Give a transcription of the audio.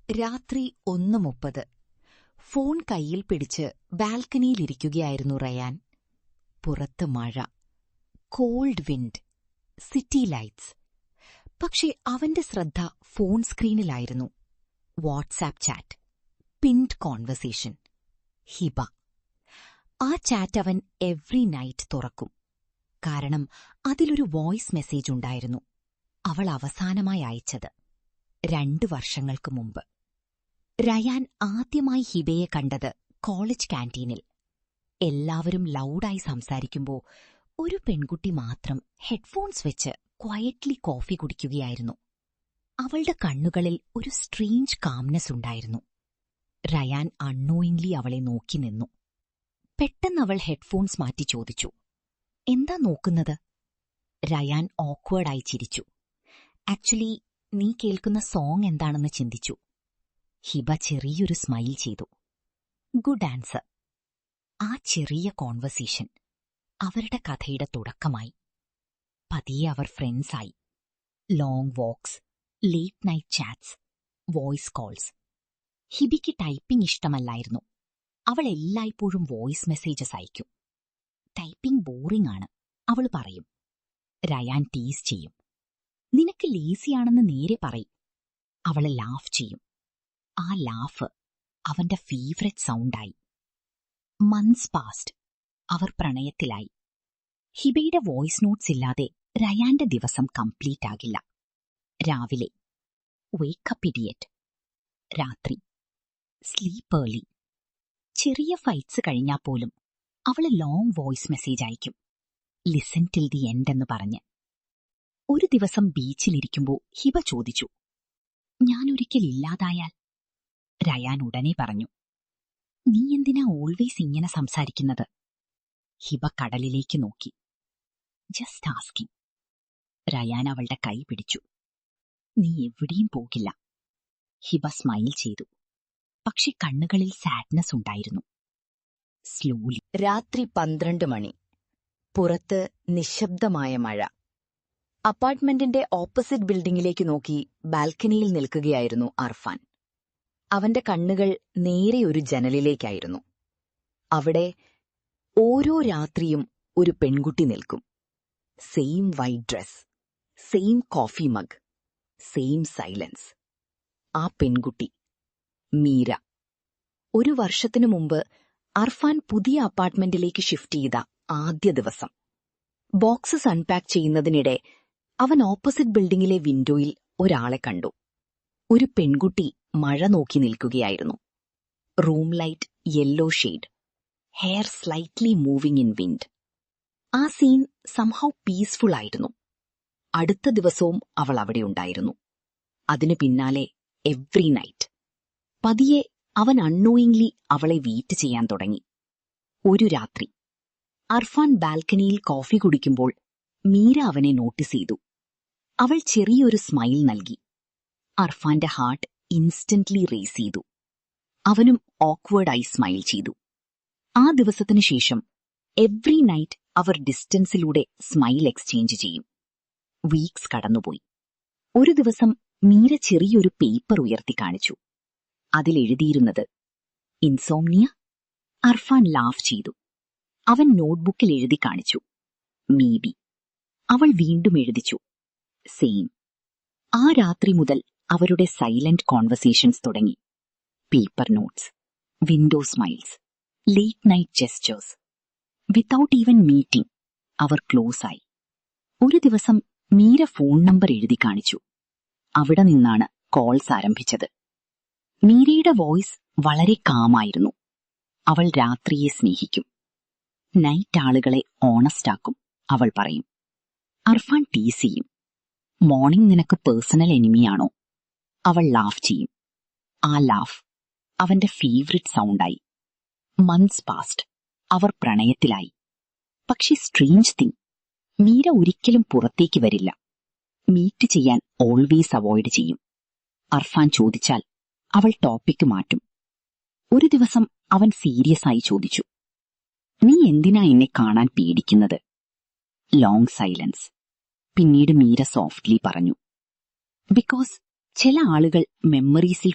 രാത്രി 1:30. ഫോൺ കയ്യിൽ പിടിച്ച് ബാൽക്കണിയിലിരിക്കുകയായിരുന്നു റയാൻ. പുറത്ത് മഴ, കോൾഡ് വിൻഡ്, സിറ്റി ലൈറ്റ്സ്. പക്ഷേ അവന്റെ ശ്രദ്ധ ഫോൺ സ്ക്രീനിലായിരുന്നു. WhatsApp chat, pinned conversation. Hiba. ആ ചാറ്റ് അവൻ എവ്രി നൈറ്റ് തുറക്കും. കാരണം അതിലൊരു വോയിസ് മെസ്സേജ് ഉണ്ടായിരുന്നു. അവൾ അവസാനമായി അയച്ചത് 2 വർഷങ്ങൾക്ക് മുമ്പ്. റയാൻ ആദ്യമായി ഹിബയെ കണ്ടത് കോളേജ് കാന്റീനിൽ. എല്ലാവരും ലൗഡായി സംസാരിക്കുമ്പോൾ ഒരു പെൺകുട്ടി മാത്രം ഹെഡ്ഫോൺസ് വെച്ച് ക്വയറ്റ്ലി കോഫി കുടിക്കുകയായിരുന്നു. അവളുടെ കണ്ണുകളിൽ ഒരു സ്ട്രേഞ്ച് കാംനെസ് ഉണ്ടായിരുന്നു. റയാൻ അൺനോയിങ്ലി അവളെ നോക്കി നിന്നു. പെട്ടെന്നവൾ ഹെഡ്ഫോൺസ് മാറ്റി ചോദിച്ചു, "എന്താ നോക്കുന്നത്?" റയാൻ ഓക്വേർഡായി ചിരിച്ചു. "ആക്ച്വലി നീ കേൾക്കുന്ന സോങ് എന്താണെന്ന് ചിന്തിച്ചു." ഹിബ ചെറിയൊരു സ്മൈൽ ചെയ്തു. "Good answer." ആ ചെറിയ കോൺവെർസേഷൻ അവരുടെ കഥയുടെ തുടക്കമായി. പതിയെ അവർ ഫ്രണ്ട്സായി. Long walks, late night chats, voice calls. ഹിബിക്ക് ടൈപ്പിംഗ് ഇഷ്ടമല്ലായിരുന്നു. അവൾ എല്ലായ്പ്പോഴും വോയിസ് മെസ്സേജസ് അയക്കും. "ടൈപ്പിംഗ് ബോറിംഗ് ആണ്," അവൾ പറയും. റയാൻ ടീസ് ചെയ്യും. "നിനക്ക് ലേസിയാണെന്ന് നേരെ പറയും." അവളെ ലാഫ് ചെയ്യും. ആ ലാഫ് അവന്റെ ഫേവറേറ്റ് സൗണ്ടായി. Months passed. അവർ പ്രണയത്തിലായി. ഹിബയുടെ വോയിസ് നോട്ട്സ് ഇല്ലാതെ റയാന്റെ ദിവസം കംപ്ലീറ്റ് ആകില്ല. രാവിലെ വേക്കപ്പ് ഇഡിയറ്റ്. രാത്രി സ്ലീപ്പ് ഏർലി. ചെറിയ ഫൈറ്റ്സ് കഴിഞ്ഞാൽ പോലും അവള് ലോങ് വോയിസ് മെസ്സേജ് അയക്കും, ലിസൺ ടിൽ ദി എൻഡ് എന്ന് പറഞ്ഞ്. ഒരു ദിവസം ബീച്ചിലിരിക്കുമ്പോൾ ഹിബ ചോദിച്ചു, "ഞാനൊരിക്കൽ ഇല്ലാതായാൽ?" റയാൻ ഉടനെ പറഞ്ഞു, "നീ എന്തിനാ ഓൾവേസ് ഇങ്ങനെ സംസാരിക്കുന്നത്?" ഹിബ കടലിലേക്ക് നോക്കി. "Just asking." റയാൻ അവളുടെ കൈ പിടിച്ചു. "നീ എവിടെയും പോകില്ല." ഹിബ സ്മൈൽ ചെയ്തു. പക്ഷെ കണ്ണുകളിൽ സാഡ്നെസ് ഉണ്ടായിരുന്നു. സ്ലോലി. രാത്രി 12 മണി. പുറത്ത് നിശബ്ദമായ മഴ. അപ്പാർട്ട്മെന്റിന്റെ ഓപ്പോസിറ്റ് ബിൽഡിംഗിലേക്ക് നോക്കി ബാൽക്കണിയിൽ നിൽക്കുകയായിരുന്നു അർഫാൻ. അവന്റെ കണ്ണുകൾ നേരെ ഒരു ജനലിലേക്കായിരുന്നു. അവിടെ ഓരോ രാത്രിയും ഒരു പെൺകുട്ടി നിൽക്കും. Same white dress, same coffee mug, same silence. ആ പെൺകുട്ടി മീര. 1 വർഷത്തിനു മുമ്പ് അർഫാൻ പുതിയ അപ്പാർട്ട്മെന്റിലേക്ക് ഷിഫ്റ്റ് ചെയ്ത ആദ്യ ദിവസം. ബോക്സസ് അൺപാക്ക് ചെയ്യുന്നതിനിടെ അവൻ ഓപ്പോസിറ്റ് ബിൽഡിംഗിലെ വിൻഡോയിൽ ഒരാളെ കണ്ടു. ഒരു പെൺകുട്ടി മഴ നോക്കി നിൽക്കുകയായിരുന്നു. Room light yellow shade, hair slightly moving in wind. ആ സീൻ സംഹൗ പീസ്ഫുൾ ആയിരുന്നു. അടുത്ത ദിവസവും അവൾ അവിടെ ഉണ്ടായിരുന്നു. അതിനു പിന്നാലെ എവ്രി നൈറ്റ്. പതിയെ അവൻ അൺനോയിങ്ലി അവളെ വെയിറ്റ് ചെയ്യാൻ തുടങ്ങി. ഒരു രാത്രി അർഫാൻ ബാൽക്കണിയിൽ കോഫി കുടിക്കുമ്പോൾ മീര അവനെ നോട്ടീസ് ചെയ്തു. അവൾ ചെറിയൊരു സ്മൈൽ നൽകി. അർഫാന്റെ ഹാർട്ട് ഇൻസ്റ്റന്റ്ലി റേസ് ചെയ്തു. അവനും ഓക്വേർഡായി സ്മൈൽ ചെയ്തു. ആ ദിവസത്തിനു ശേഷം എവ്രി നൈറ്റ് അവർ ഡിസ്റ്റൻസിലൂടെ സ്മൈൽ എക്സ്ചേഞ്ച് ചെയ്യും. വീക്സ് കടന്നുപോയി. ഒരു ദിവസം മീര ചെറിയൊരു പേപ്പർ ഉയർത്തി കാണിച്ചു. അതിലെഴുതിയിരുന്നത് ഇൻസോംനിയ. അർഫാൻ ലാഫ് ചെയ്തു. അവൻ നോട്ട്ബുക്കിൽ എഴുതി കാണിച്ചു, മേ ബി. അവൾ വീണ്ടും എഴുതിച്ചു, സെയിം. ആ രാത്രി മുതൽ അവരുടെ സൈലന്റ് കോൺവെർസേഷൻസ് തുടങ്ങി. Paper notes, window smiles, late night gestures. Without even meeting അവർ ക്ലോസ് ആയി. ഒരു ദിവസം മീര ഫോൺ നമ്പർ എഴുതി കാണിച്ചു. അവിടെ നിന്നാണ് കോൾസ് ആരംഭിച്ചത്. മീരയുടെ വോയിസ് വളരെ കാമായിരുന്നു. അവൾ രാത്രിയെ സ്നേഹിക്കും. നൈറ്റ് ആളുകളെ ഓണസ്റ്റാക്കും, അവൾ പറയും. അർഫാൻ ടീസ് ചെയ്യും. മോർണിംഗ് നിനക്ക് പേഴ്സണൽ എനിമിയാണോ? അവൾ ലാഫ് ചെയ്യും. ആ ലാഫ് അവന്റെ ഫേവറിറ്റ് സൗണ്ടായി. Months passed. അവർ പ്രണയത്തിലായി. പക്ഷെ സ്ട്രേഞ്ച് തിങ്, മീര ഒരിക്കലും പുറത്തേക്ക് വരില്ല. മീറ്റ് ചെയ്യാൻ ഓൾവേസ് അവോയ്ഡ് ചെയ്യും. അർഫാൻ ചോദിച്ചാൽ അവൾ ടോപ്പിക്ക് മാറ്റും. ഒരു ദിവസം അവൻ സീരിയസ് ആയി ചോദിച്ചു, "നീ എന്തിനാ എന്നെ കാണാൻ പേടിക്കുന്നത്?" Long silence. പിന്നീട് മീര സോഫ്റ്റ്ലി പറഞ്ഞു, "ബിക്കോസ് ചില ആളുകൾ മെമ്മറീസിൽ